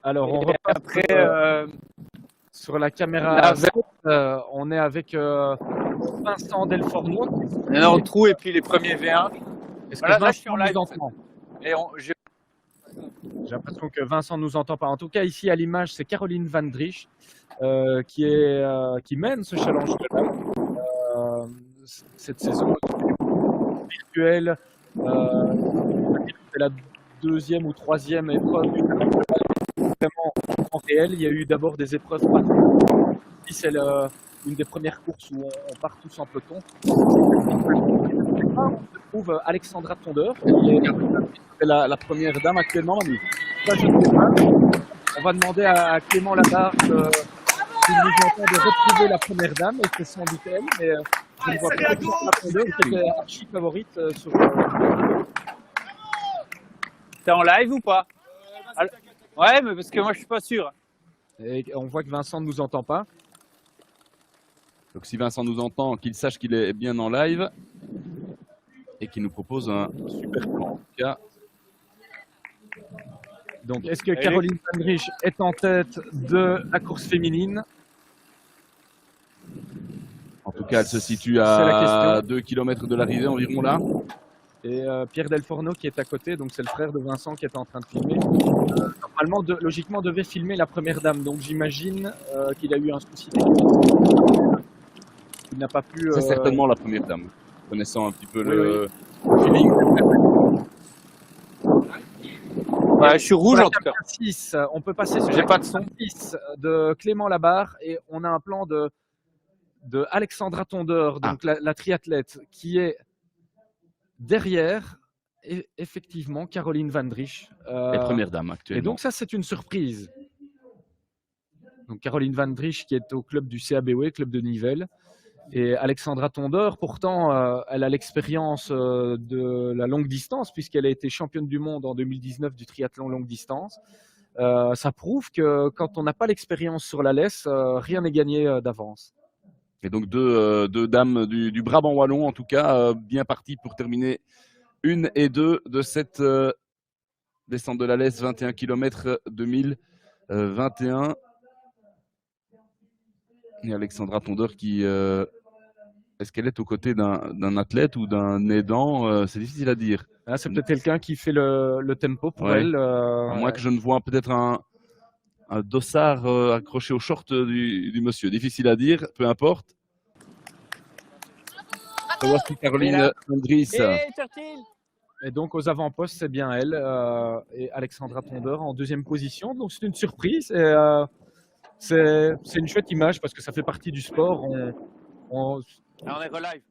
Alors, on Et repasse après, sur la caméra. là, On est avec Vincent Delforno. on est dans le trou et puis les premiers V1. Est-ce Voilà, que là, je suis Vincent en live nous en fait. entend? Et J'ai l'impression que Vincent nous entend pas. En tout cas, ici à l'image, c'est Caroline Van Driesch qui mène ce challenge de live. Cette saison virtuelle, c'est la deuxième ou troisième épreuve du challenge de live vraiment en réel. Il y a eu d'abord des épreuves par ici, c'est une des premières courses où on part tous en peloton. On trouve Alexandra Tondeur, qui est la première dame actuellement, Manu. Ça, je ne sais pas. On va demander à Clément Labarre s'il nous entend de retrouver la première dame, et c'est sans doute elle, mais je ne vois pas Alexandra Tondeur, qui était archi favorite sur. t'es en live ou pas? Ouais, mais parce que moi je suis pas sûr. Et on voit que Vincent ne nous entend pas. Donc si Vincent nous entend, qu'il sache qu'il est bien en live et qu'il nous propose un super plan. En tout cas, donc, est-ce que Caroline Van Driesch est en tête de la course féminine? En tout cas, elle se situe à 2 km de l'arrivée environ là. Et Pierre Delforno qui est à côté, donc c'est le frère de Vincent qui est en train de filmer. Normalement, logiquement, devait filmer la première dame, donc j'imagine qu'il a eu un souci technique. Il n'a pas pu. C'est certainement la première dame, connaissant un petit peu le feeling. Ouais, je suis rouge en tout cas. 6, on peut passer sur J'ai pas de son. 6 de Clément Labarre et on a un plan de Alexandra Tondeur, donc la triathlète, qui est derrière, effectivement, Caroline Van Driesch. Les premières dames actuellement. Et donc ça, c'est une surprise. Donc Caroline Van Driesch qui est au club du CABW, club de Nivelles. Et Alexandra Tondeur, pourtant, elle a l'expérience de la longue distance, puisqu'elle a été championne du monde en 2019 du triathlon longue distance. Ça prouve que quand on n'a pas l'expérience sur la laisse, rien n'est gagné d'avance. Et donc deux dames du Brabant wallon, en tout cas, bien parties pour terminer 1 et 2 de cette descente de la laisse 21 km 2021. Et Alexandra Tondeur qui... est-ce qu'elle est aux côtés d'un athlète ou d'un aidant? C'est difficile à dire. Ah, c'est peut-être quelqu'un qui fait le tempo pour elle. À moins que je ne vois peut-être un dossard accroché au short du monsieur. Difficile à dire, peu importe. Voici Caroline Van Driesch. Et donc aux avant-postes, c'est bien elle et Alexandra Tondeur en deuxième position. Donc c'est une surprise. Et, c'est une chouette image parce que ça fait partie du sport. On est relive.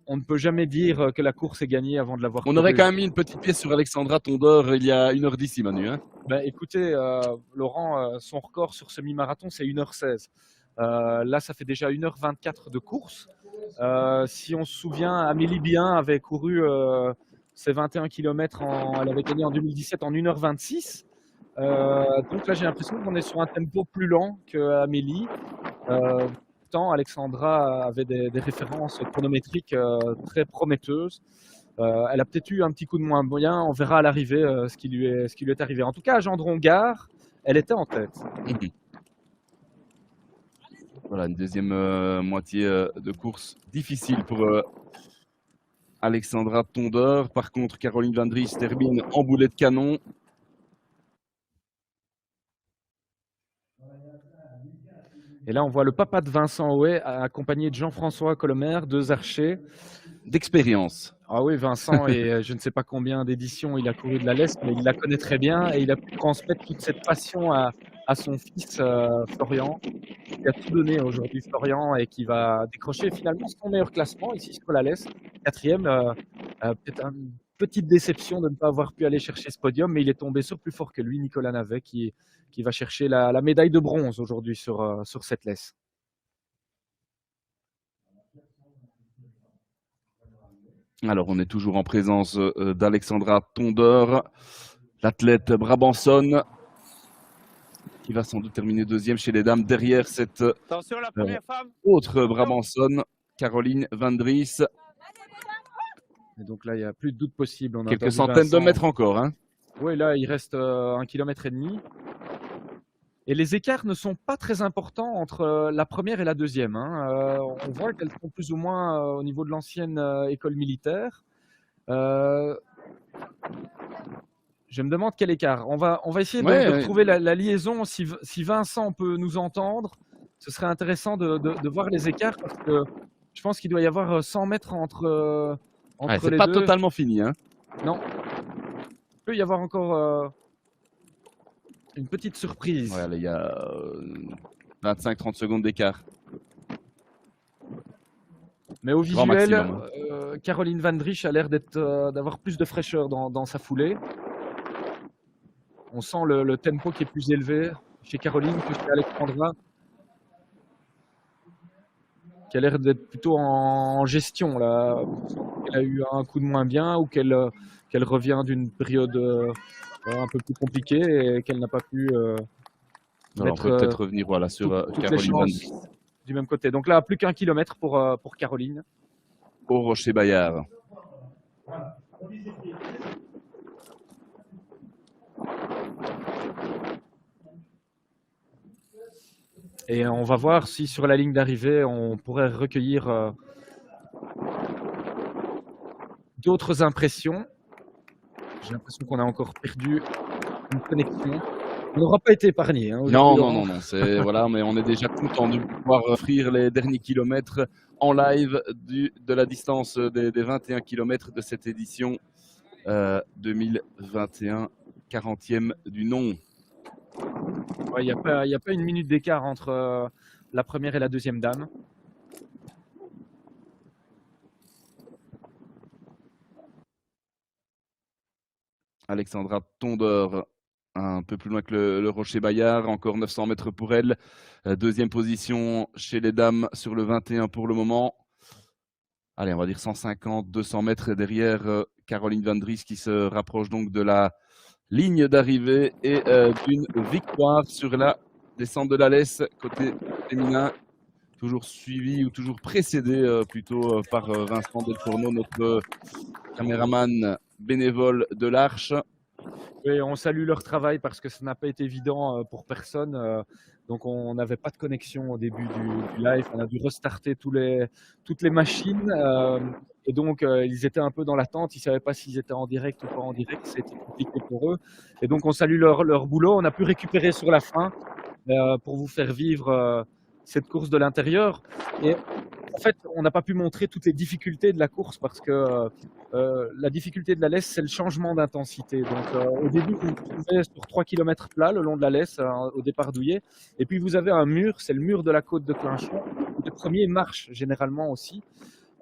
On ne peut jamais dire que la course est gagnée avant de l'avoir. On aurait quand même mis une petite pièce sur Alexandra Tondeur il y a 1h10, Manu. Hein. Ben, écoutez, Laurent, son record sur semi-marathon, c'est 1h16. Là, ça fait déjà 1h24 de course. Si on se souvient, Amélie Bien avait couru ses 21 km, elle avait gagné en 2017 en 1h26. Donc là, j'ai l'impression qu'on est sur un tempo plus lent qu'Amélie. Pourtant, Alexandra avait des références chronométriques très prometteuses. Elle a peut-être eu un petit coup de moins bien. On verra à l'arrivée ce qui lui est arrivé. En tout cas, à Gendron-Gare, elle était en tête. Voilà, une deuxième moitié de course difficile pour Alexandra Tondeur. Par contre, Caroline Van Driesch termine en boulet de canon. Et là, on voit le papa de Vincent Houet accompagné de Jean-François Colomer, 2 archers. D'expérience. Ah oui, Vincent, et je ne sais pas combien d'éditions il a couru de la laisse, mais il la connaît très bien et il a pu transmettre toute cette passion à son fils Florian, qui a tout donné aujourd'hui, Florian, et qui va décrocher finalement son meilleur classement ici sur la laisse. 4e, peut-être une petite déception de ne pas avoir pu aller chercher ce podium, mais il est tombé sur plus fort que lui, Nicolas Navet, qui va chercher la médaille de bronze aujourd'hui sur cette laisse. Alors, on est toujours en présence d'Alexandra Tondeur, l'athlète brabançonne, qui va sans doute terminer 2e chez les dames derrière cette autre brabançonne, Caroline Van Driesch. Et donc là, il n'y a plus de doute possible. Quelques centaines de mètres encore. Hein. Oui, là, il reste 1,5 km. Et les écarts ne sont pas très importants entre la première et la deuxième, hein. On voit qu'elles sont plus ou moins au niveau de l'ancienne école militaire. Je me demande quel écart. On va essayer de retrouver la liaison. Si Vincent peut nous entendre, ce serait intéressant de voir les écarts parce que je pense qu'il doit y avoir 100 mètres entre les deux. C'est pas totalement fini, hein. Non. Il peut y avoir encore une petite surprise. Ouais, il y a 25-30 secondes d'écart. Mais au visuel, Caroline Van Driesch a l'air d'avoir plus de fraîcheur dans sa foulée. On sent le tempo qui est plus élevé chez Caroline que chez Alexandra, qui a l'air d'être plutôt en gestion là. Elle a eu un coup de moins bien ou qu'elle revient d'une période un peu plus compliquée et qu'elle n'a pas pu on peut peut-être revenir sur Caroline Van Driesch du même côté. Donc là, plus qu'1 kilomètre pour Caroline. Au Rocher-Bayard. Et on va voir si sur la ligne d'arrivée, on pourrait recueillir d'autres impressions. J'ai l'impression qu'on a encore perdu une connexion. On n'aura pas été épargné. Hein, non. Voilà, mais on est déjà content de pouvoir offrir les derniers kilomètres en live de la distance des 21 km de cette édition 2021, 40e du nom. Il n'y a pas une minute d'écart entre la première et la deuxième dame. Alexandra Tondeur, un peu plus loin que le Rocher-Bayard, encore 900 mètres pour elle. Deuxième position chez les dames sur le 21 pour le moment. Allez, on va dire 150, 200 mètres derrière Caroline Van Driesch qui se rapproche donc de la ligne d'arrivée et d'une victoire sur la descente de la Lesse côté féminin, toujours suivi ou toujours précédé plutôt par Vincent Delfourneau, notre caméraman bénévole de l'Arche. Oui, on salue leur travail parce que ça n'a pas été évident pour personne. Donc on n'avait pas de connexion au début du live. On a dû restarter toutes les machines. Et donc ils étaient un peu dans l'attente. Ils ne savaient pas s'ils étaient en direct ou pas en direct. C'était compliqué pour eux. Et donc on salue leur boulot. On a pu récupérer sur la fin pour vous faire vivre cette course de l'intérieur. Et en fait, on n'a pas pu montrer toutes les difficultés de la course parce que la difficulté de la Lesse, c'est le changement d'intensité. Donc, au début, vous vous trouvez sur 3 km plat le long de la Lesse, au départ d'Ouillet. Et puis, vous avez un mur, c'est le mur de la côte de Clinchon. Le premier marche généralement aussi.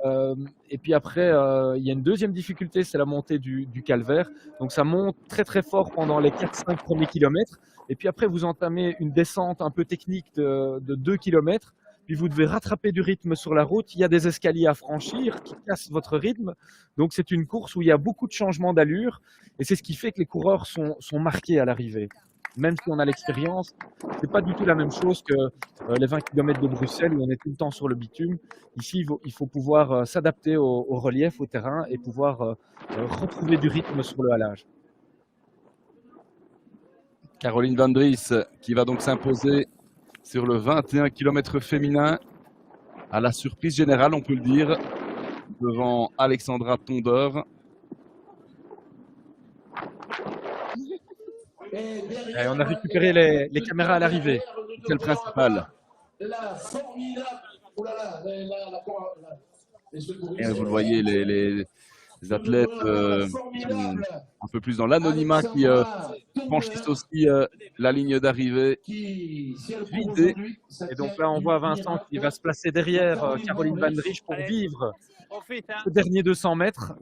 Et puis après, il y a une deuxième difficulté, c'est la montée du calvaire. Donc, ça monte très très fort pendant les 4-5 premiers kilomètres. Et puis après, vous entamez une descente un peu technique de 2 km. Puis vous devez rattraper du rythme sur la route. Il y a des escaliers à franchir qui cassent votre rythme. Donc c'est une course où il y a beaucoup de changements d'allure. Et c'est ce qui fait que les coureurs sont marqués à l'arrivée. Même si on a l'expérience, ce n'est pas du tout la même chose que les 20 km de Bruxelles où on est tout le temps sur le bitume. Ici, il faut pouvoir s'adapter au relief, au terrain et pouvoir retrouver du rythme sur le halage. Caroline Van Driesch qui va donc s'imposer sur le 21 km féminin, à la surprise générale, on peut le dire, devant Alexandra Tondeur. Et on a récupéré les caméras à l'arrivée. C'est le principal. Et vous le voyez, les athlètes qui sont un peu plus dans l'anonymat qui franchissent aussi la ligne d'arrivée vidée. Et donc là, on voit Vincent qui va se placer derrière Caroline Van Driesch pour vivre ce dernier 200 mètres,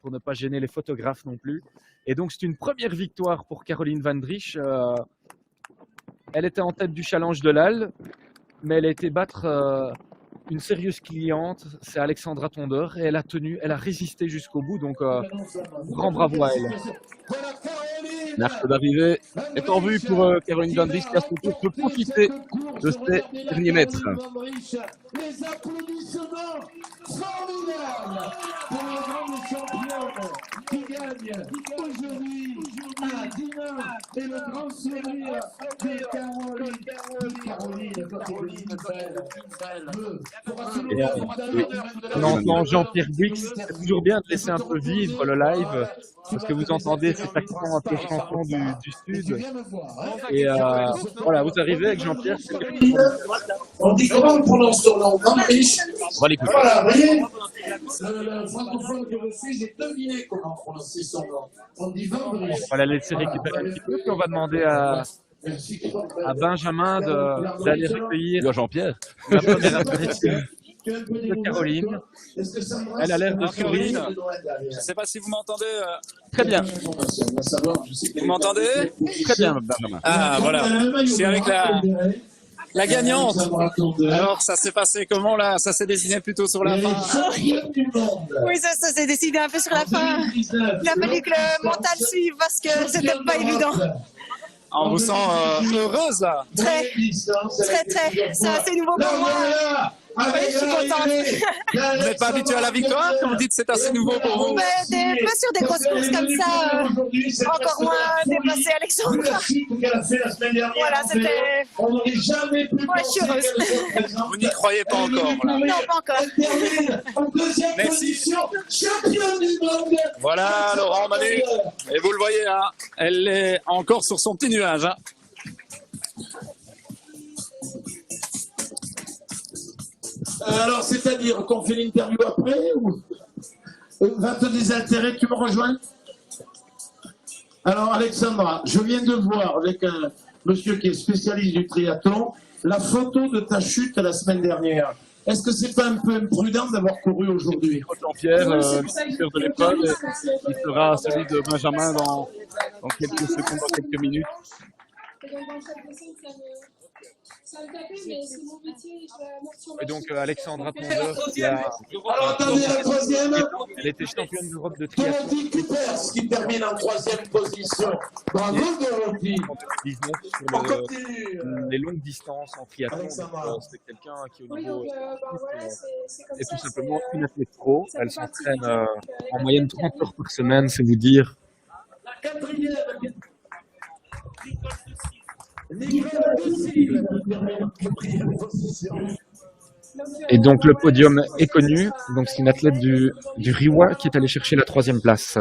pour ne pas gêner les photographes non plus. Et donc, c'est une première victoire pour Caroline Van Driesch. Elle était en tête du challenge de l'Alle, mais elle a été battre une sérieuse cliente, c'est Alexandra Tondeur, et elle a résisté jusqu'au bout, donc grand bravo à elle. L'arche d'arrivée est en vue pour Caroline Van Dries qui à son tour peut profiter de ces derniers mètres. Les applaudissements formidables pour le grande championne qui gagne aujourd'hui à Dinan et le grand sourire de Caroline. On entend Jean-Pierre Buix. C'est toujours bien de laisser un peu vivre le live parce que vous entendez cet accent un peu chantant du sud. Et voilà, vous arrivez avec Jean-Pierre. On dit comment on prononce son nom? On va l'écouter. Voilà, vous voyez, le francophone que je suis, j'ai deviné comment prononcer son nom. On dit Van Dries. On va la laisser récupérer un petit peu, puis on va demander à Benjamin d'aller recueillir Jean-Pierre. la première apparition de Caroline. Elle a l'air de sourire. Je ne sais pas si vous m'entendez. Très bien, Vous m'entendez? Très bien, Benjamin. Ah, voilà. Je suis avec la gagnante. Alors, ça s'est passé comment là? Ça s'est dessiné plutôt sur la fin. Oui, ça s'est décidé un peu sur la fin. Il a fallu que le mental suive parce que c'était pas évident. On vous sent heureuse là. Très. C'est assez nouveau pour moi. Oui, je suis contente. Vous n'êtes pas habitué à la victoire? Vous dites que c'est assez nouveau pour vous? Mais pas sur des grosses courses comme ça. Encore moins dépasser Alexandra. Voilà, c'était. Moi, je suis heureuse. Vous n'y croyez pas encore là. Non, pas encore. Merci. Voilà Laurent Manu. Et vous le voyez, hein, elle est encore sur son petit nuage. Hein. Alors, c'est-à-dire qu'on fait l'interview après ou va te désaltérer, tu me rejoins? Alors, Alexandra, je viens de voir avec un monsieur qui est spécialiste du triathlon la photo de ta chute la semaine dernière. Est-ce que c'est pas un peu imprudent d'avoir couru aujourd'hui? Jean-Pierre, le leader de l'épreuve, il sera celui de Benjamin dans quelques secondes, dans quelques minutes. et donc Alexandra Tondeur qui a Alors, attendez, la troisième. elle était championne d'Europe de Dorothy triathlon Kupers qui termine en troisième position. Bravo, Dorothy. en 2019 On sur continue. les longues distances en triathlon. Alexandra. Donc, c'est quelqu'un qui au Oui, niveau donc voilà, c'est comme est ça. tout simplement une athlète pro. ça Elle fait partie s'entraîne avec en moyenne 30 heures par semaine, c'est vous dire. La quatrième. Nicolas Ducy qui termine en quatrième position. Et donc le podium est connu. Donc c'est une athlète du Riwa qui est allée chercher la troisième place.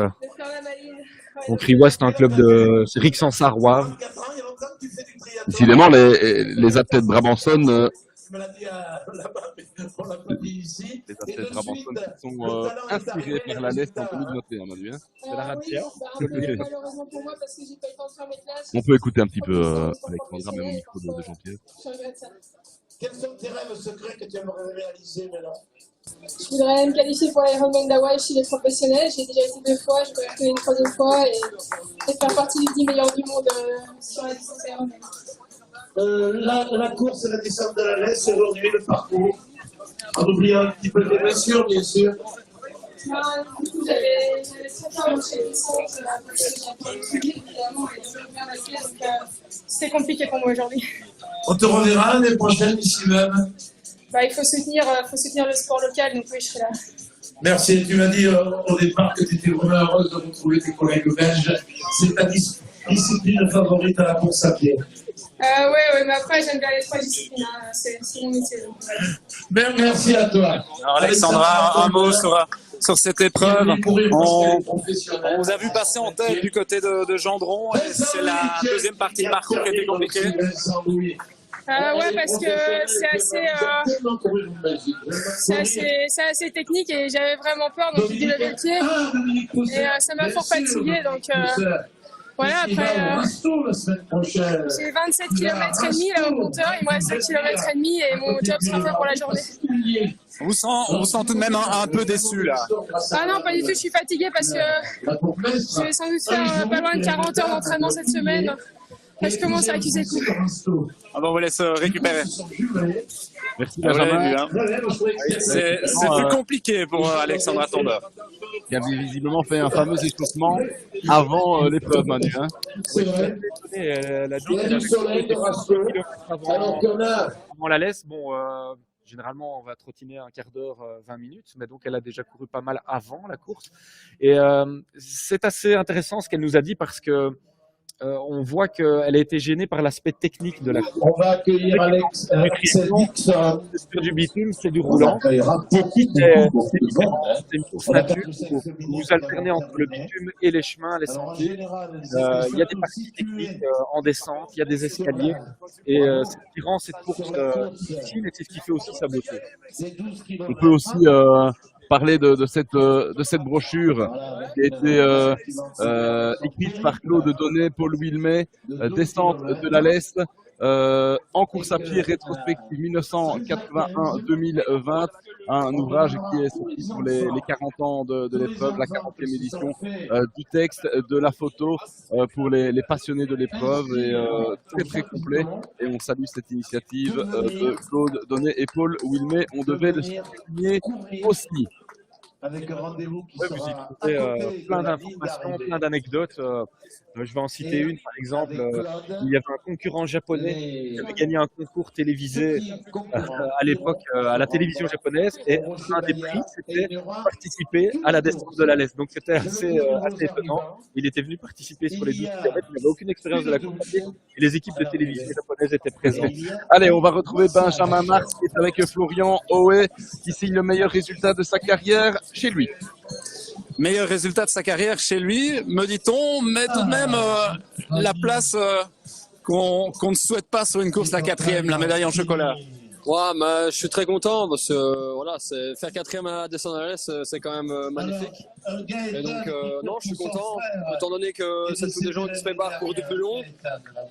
Donc Riwa, c'est un club de Rixensart-Wavre. 4 ans, il y a longtemps que tu fais du triathlon. Décidément, les athlètes Brabançon, Tu me l'as dit là-bas, mais on l'a pas dit ici. les Et athlètes de Brabançon suite, qui sont le talent est inspirés arrivé, par la leste en résultat. tenue de noter, à mon avis. Hein. C'est la radia. Malheureusement pour moi, parce que j'ai pas eu le temps de faire mes classes. On peut écouter un petit peu Alexandra, même au micro de Jean-Pierre. Je regrette ça. Quels sont tes rêves secrets que tu aimerais réaliser maintenant? Je voudrais me qualifier pour l'Ironman d'Hawaï chez les professionnels. J'ai déjà été 2 fois, je voudrais retourner une 3e fois et faire partie des 10 meilleurs du monde sur la distance Ironman. La course et la descente de la laisse, aujourd'hui, le parcours. En oubliant un petit peu tes blessures, bien sûr. Non, du coup, j'avais très peur chez les descentes parce que j'avais subi évidemment et je bien passé, donc c'était compliqué pour moi aujourd'hui. On te reverra l'année prochaine ici même. Bah, il faut soutenir le sport local, donc oui, je serai là. Merci. Tu m'as dit au départ que tu étais vraiment heureuse de retrouver tes collègues belges. C'est ta discipline favorite à la course à pied. Ouais, mais après, j'aime bien les 3 disciplines, hein. C'est mon métier. Donc. Ben, merci à toi. Alors Alexandra, un mot sur cette épreuve. On vous a vu passer en tête du côté de Gendron et c'est la deuxième partie de parcours qui était compliquée. Ouais, parce que c'est assez technique et j'avais vraiment peur, donc j'ai dû lever le pied. Et ça m'a fort fatiguée, donc voilà, après j'ai 27 km et demi là au compteur, il me reste 2 km et demi et mon job sera fait pour la journée. On vous sent tout de même un peu déçu là. Ah non, pas du tout, je suis fatiguée parce que je vais sans doute faire pas loin de 40 heures d'entraînement cette semaine. Là, je commence à accuser le coup. On vous laisse récupérer. Merci Ah, vous l'avez Benjamin. vu, hein. C'est plus compliqué pour Alexandra Tondeur. Qui avait visiblement fait un fameux échauffement avant l'épreuve, Manu. Hein. C'est vrai. Elle a dit Il y a qu'elle du avait soleil de Rasco. Alors qu'il y en a. avant la laisse. Bon, généralement, on va trottiner un quart d'heure, 20 minutes, mais donc elle a déjà couru pas mal avant la course. Et c'est assez intéressant ce qu'elle nous a dit parce que on voit qu'elle a été gênée par l'aspect technique de la course. On va accueillir Alex Dixon. C'est sur du bitume, c'est du On roulant. accueillera beaucoup de vent. C'est une course nature où vous alternez entre le bitume et les chemins, les sentiers. Il y a des parties techniques en descente, il y a des escaliers. Et c'est ce qui rend cette course difficile et c'est ce qui fait aussi sa beauté. On peut aussi parler de cette brochure qui a été écrite par Claude Donnet, Paul Wilmet, Descente de la Leste, en course à pied rétrospective 1981-2020, un ouvrage qui est sorti pour les 40 ans de l'épreuve, la 40e édition, du texte, de la photo pour les passionnés de l'épreuve, et très très complet. Et on salue cette initiative de Claude Donnet et Paul Wilmet. On devait le souligner aussi. Avec un rendez-vous qui Ouais, vous y sera trouvez à côté plein de la d'informations, ville plein d'anecdotes. Je vais en citer une, par exemple. Il y avait un concurrent japonais qui avait gagné un concours télévisé à l'époque à la télévision japonaise, et un des prix, c'était participer à la descente de la Leste. Donc c'était assez étonnant. Il était venu participer sur les 12 km, il n'avait aucune expérience de la course à pied, et les équipes de télévision japonaises étaient présentes. Allez, on va retrouver Benjamin Marx qui est avec Florian Hoé, qui signe le meilleur résultat de sa carrière chez lui. Meilleur résultat de sa carrière chez lui, me dit-on, mais tout de même la place qu'on ne souhaite pas sur une course, la 4e, la médaille en chocolat. Ouais, mais je suis très content parce que voilà, faire 4e à la descente de la Leste, c'est quand même magnifique. Et donc, non, je suis content, étant donné que c'est tous des gens qui se préparent pour du plus long.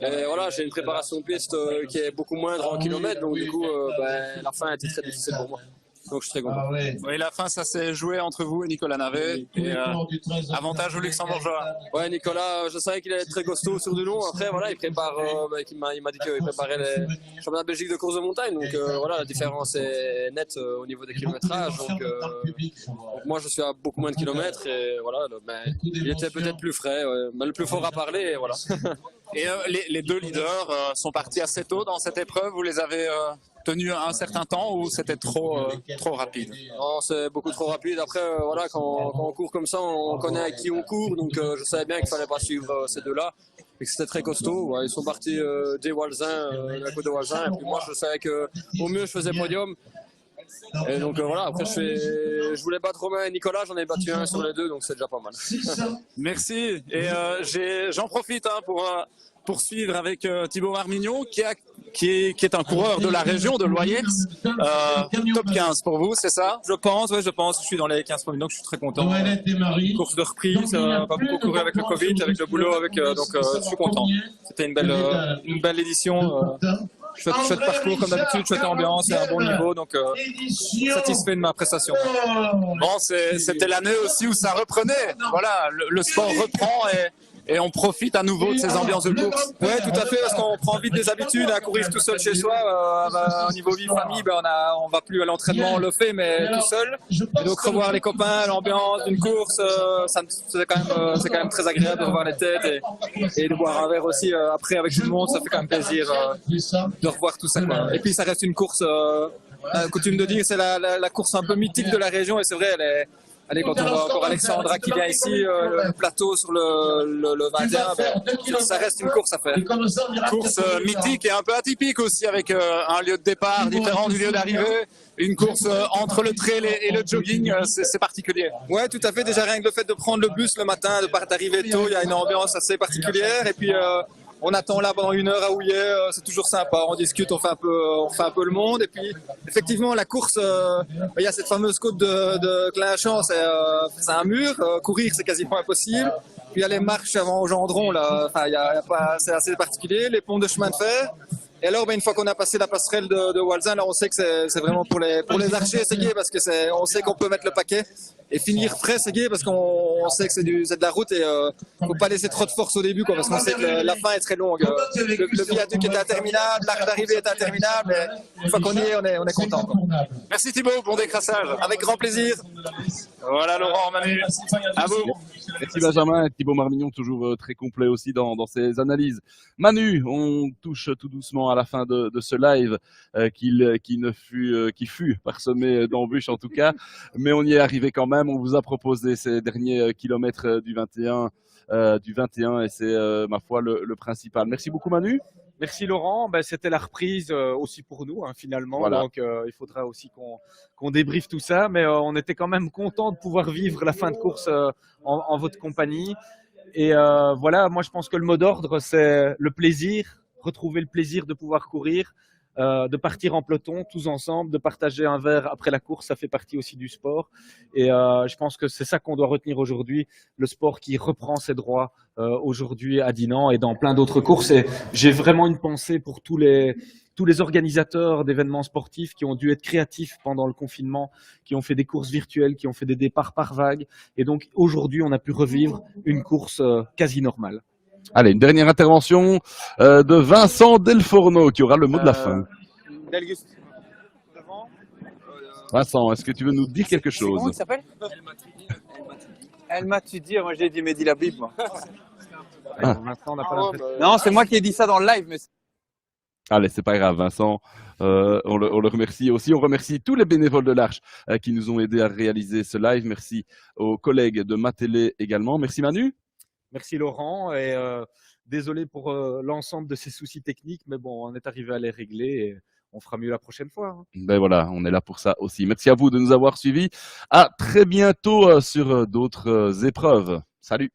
Et voilà, j'ai une préparation de piste qui est beaucoup moindre en kilomètres, donc du coup, la fin a été très difficile pour moi. Donc je suis très content. Oui, la fin, ça s'est joué entre vous et Nicolas Navet. Et avantage aux Luxembourgeois. Ouais, Nicolas, je savais qu'il allait être très costaud sur du long. Après, voilà, il prépare. Il m'a dit qu'il préparait les championnats de Belgique de course de montagne. Donc voilà, la différence est nette au niveau des kilométrages. Donc moi, je suis à beaucoup moins de kilomètres et voilà, il était peut-être plus frais, mais le plus fort à parler. Et voilà. Et les deux leaders sont partis assez tôt dans cette épreuve. Vous les avez tenus un certain temps ou c'était trop rapide? Non, c'est beaucoup trop rapide. Après, voilà, quand on court comme ça, on connaît à qui on court. Donc je savais bien qu'il fallait pas suivre ces deux-là. Et que c'était très costaud. Ouais, ils sont partis des Walzin, la côte de Walzin. Et puis moi, je savais qu'au mieux, je faisais podium. Et donc voilà, après je voulais battre Romain et Nicolas, j'en ai battu un sur les deux, donc c'est déjà pas mal. Merci. Et j'en profite pour poursuivre avec Thibaut Marmignon qui est un coureur de la région de Loyers. Top 15 pour vous, c'est ça? Je pense. Je suis dans les 15 premiers, donc je suis très content. Course de reprise, pas beaucoup couru avec le Covid, avec le boulot, donc je suis content. C'était une belle édition. Chouette parcours comme d'habitude, chouette ambiance et un bon niveau, donc satisfait de ma prestation. Bon, c'était l'année aussi où ça reprenait. Voilà, le sport reprend et on profite à nouveau de ces ambiances de course. Ouais, tout à fait, parce qu'on prend vite des habitudes à courir tout seul chez soi. Au niveau vie famille, on va plus à l'entraînement, on le fait, mais tout seul. Et donc revoir les copains, l'ambiance d'une course, c'est quand même très agréable de revoir les têtes et de boire un verre aussi après avec tout le monde. Ça fait quand même plaisir de revoir tout ça, quoi. Et puis ça reste une course, coutume de dire, c'est la course un peu mythique de la région, et c'est vrai, allez, quand on voit encore Alexandra qui vient ici, le plateau sur le 21, ça reste une course à faire. Course mythique et un peu atypique aussi, avec un lieu de départ différent du lieu d'arrivée. Une course entre le trail et le jogging, c'est particulier. Ouais, tout à fait. Déjà rien que le fait de prendre le bus le matin, d'arriver tôt, il y a une ambiance assez particulière. Et puis on attend là pendant 1 heure à Houillet, c'est toujours sympa. On discute, on fait un peu le monde. Et puis effectivement, la course, il y a cette fameuse côte de Clinchamp, c'est un mur. Courir, c'est quasiment impossible. Puis il y a les marches avant au Gendron, là. Enfin, c'est assez particulier. Les ponts de chemin de fer. Et alors, une fois qu'on a passé la passerelle de Walzin, là, on sait que c'est vraiment pour les archers, c'est gai, parce que on sait qu'on peut mettre le paquet et finir frais, c'est gai, parce qu'on on sait que c'est de la route et faut pas laisser trop de force au début, quoi, parce qu'on sait que la fin est très longue. Le viaduc est interminable, l'arc d'arrivée est interminable, mais une fois qu'on y est, on est content, quoi. Merci Thibaut, bon décrassage. Avec grand plaisir. Voilà Laurent, Manu, à vous. Merci Benjamin et Thibaut Marmignon, toujours très complet aussi dans ses analyses. Manu, on touche tout doucement à la fin de ce live qui fut parsemé d'embûches en tout cas, mais on y est arrivé quand même. On vous a proposé ces derniers kilomètres du 21 et c'est ma foi le principal. Merci beaucoup Manu. Merci Laurent, ben, c'était la reprise aussi pour nous hein, finalement, Voilà. donc il faudra aussi qu'on débriefe tout ça, mais on était quand même content de pouvoir vivre la fin de course en votre compagnie. Et voilà, moi je pense que le mot d'ordre c'est le plaisir, retrouver le plaisir de pouvoir courir, de partir en peloton tous ensemble, de partager un verre après la course, ça fait partie aussi du sport. Et je pense que c'est ça qu'on doit retenir aujourd'hui, le sport qui reprend ses droits aujourd'hui à Dinan et dans plein d'autres courses. Et j'ai vraiment une pensée pour tous les organisateurs d'événements sportifs qui ont dû être créatifs pendant le confinement, qui ont fait des courses virtuelles, qui ont fait des départs par vague. Et donc aujourd'hui, on a pu revivre une course quasi normale. Allez, une dernière intervention de Vincent Delforno qui aura le mot de la fin. Vincent, est-ce que tu veux nous dire quelque chose? Comment il s'appelle? Elle m'a tu dit, moi j'ai dit Mehdi Labib, moi. Ah. Maintenant, on n'a pas l'impression. Non, c'est moi qui ai dit ça dans le live, mais Allez, c'est pas grave, Vincent. On le remercie aussi. On remercie tous les bénévoles de l'Arche qui nous ont aidés à réaliser ce live. Merci aux collègues de Matélé également. Merci Manu. Merci Laurent et désolé pour l'ensemble de ces soucis techniques, mais bon, on est arrivé à les régler et on fera mieux la prochaine fois. Hein. Ben voilà, on est là pour ça aussi. Merci à vous de nous avoir suivis. À très bientôt sur d'autres épreuves. Salut.